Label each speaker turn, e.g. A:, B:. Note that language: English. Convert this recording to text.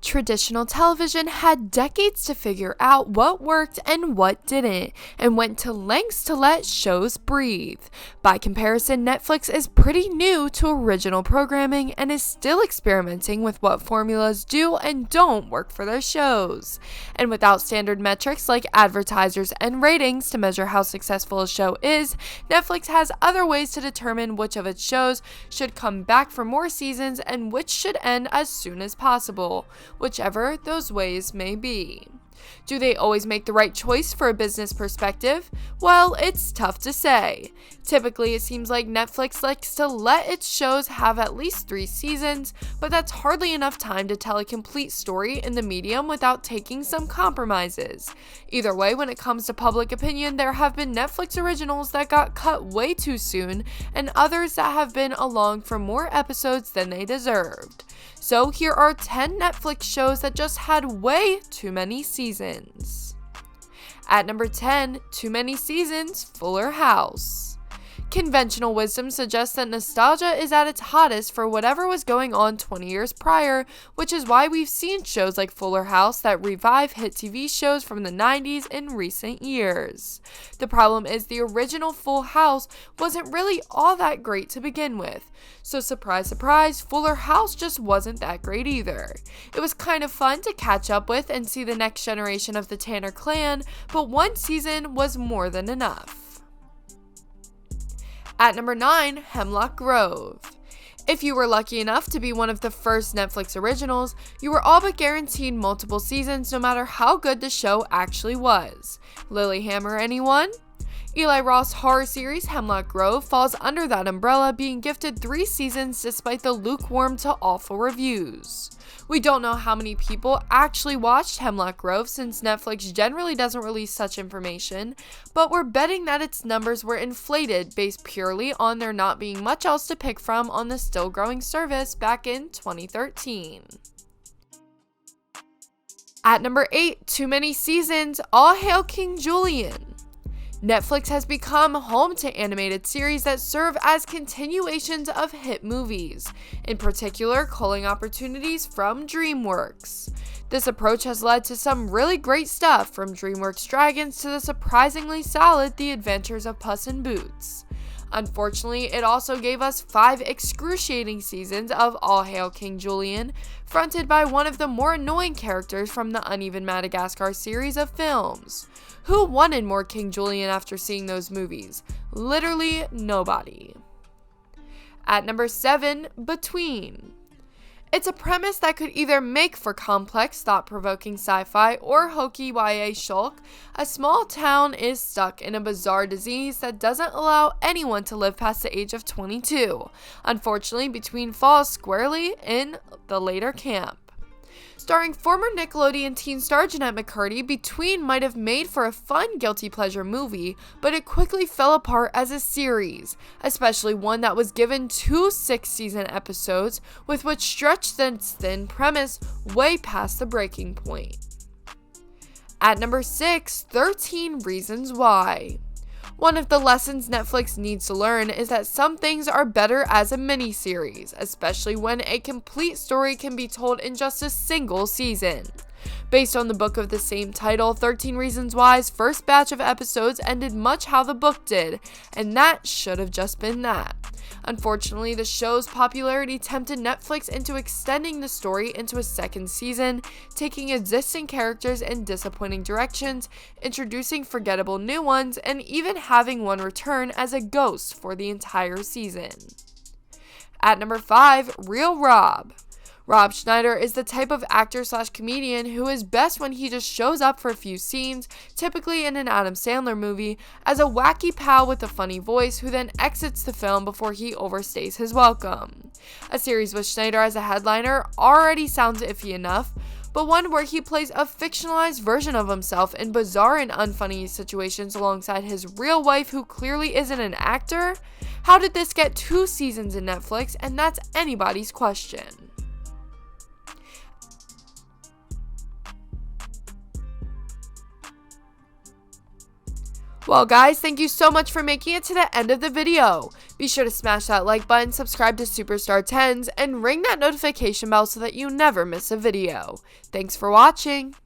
A: Traditional television had decades to figure out what worked and what didn't, and went to lengths to let shows breathe. By comparison, Netflix is pretty new to original programming and is still experimenting with what formulas do and don't work for their shows. And without standard metrics like advertisers and ratings to measure how successful a show is, Netflix has other ways to determine which of its shows should come back for more seasons and which should end as soon as possible, whichever those ways may be. Do they always make the right choice for a business perspective? Well, it's tough to say. Typically, it seems like Netflix likes to let its shows have at least 3 seasons, but that's hardly enough time to tell a complete story in the medium without taking some compromises. Either way, when it comes to public opinion, there have been Netflix originals that got cut way too soon, and others that have been along for more episodes than they deserved. So here are 10 Netflix shows that just had way too many seasons. At number 10, too many seasons, Fuller House. Conventional wisdom suggests that nostalgia is at its hottest for whatever was going on 20 years prior, which is why we've seen shows like Fuller House that revive hit TV shows from the 90s in recent years. The problem is the original Full House wasn't really all that great to begin with, so surprise surprise, Fuller House just wasn't that great either. It was kind of fun to catch up with and see the next generation of the Tanner clan, but one season was more than enough. At number 9, Hemlock Grove. If you were lucky enough to be one of the first Netflix originals, you were all but guaranteed multiple seasons no matter how good the show actually was. Lilyhammer, anyone? Eli Roth's horror series Hemlock Grove falls under that umbrella, being gifted 3 seasons despite the lukewarm to awful reviews. We don't know how many people actually watched Hemlock Grove since Netflix generally doesn't release such information, but we're betting that its numbers were inflated based purely on there not being much else to pick from on the still growing service back in 2013. At number 8, too many seasons, All Hail King Julian. Netflix has become home to animated series that serve as continuations of hit movies, in particular culling opportunities from DreamWorks. This approach has led to some really great stuff, from DreamWorks Dragons to the surprisingly solid The Adventures of Puss in Boots. Unfortunately, it also gave us 5 excruciating seasons of All Hail King Julian, fronted by one of the more annoying characters from the Uneven Madagascar series of films. Who wanted more King Julian after seeing those movies? Literally nobody. At number 7, Between. It's a premise that could either make for complex, thought-provoking sci-fi or hokey YA shulk. A small town is stuck in a bizarre disease that doesn't allow anyone to live past the age of 22. Unfortunately, Between falls squarely in the later camp. Starring former Nickelodeon teen star Jeanette McCurdy, Between might have made for a fun guilty pleasure movie, but it quickly fell apart as a series, especially one that was given 2 6-season episodes, with which stretched its thin premise way past the breaking point. At number 6, 13 Reasons Why. One of the lessons Netflix needs to learn is that some things are better as a miniseries, especially when a complete story can be told in just a single season. Based on the book of the same title, 13 Reasons Why's first batch of episodes ended much how the book did, and that should have just been that. Unfortunately, the show's popularity tempted Netflix into extending the story into a second season, taking existing characters in disappointing directions, introducing forgettable new ones, and even having one return as a ghost for the entire season. At number 5, Real Rob. Rob Schneider is the type of actor/comedian who is best when he just shows up for a few scenes, typically in an Adam Sandler movie, as a wacky pal with a funny voice who then exits the film before he overstays his welcome. A series with Schneider as a headliner already sounds iffy enough, but one where he plays a fictionalized version of himself in bizarre and unfunny situations alongside his real wife who clearly isn't an actor? How did this get 2 seasons in Netflix? And that's anybody's question. Well guys, thank you so much for making it to the end of the video. Be sure to smash that like button, subscribe to Superstar 10s, and ring that notification bell so that you never miss a video. Thanks for watching!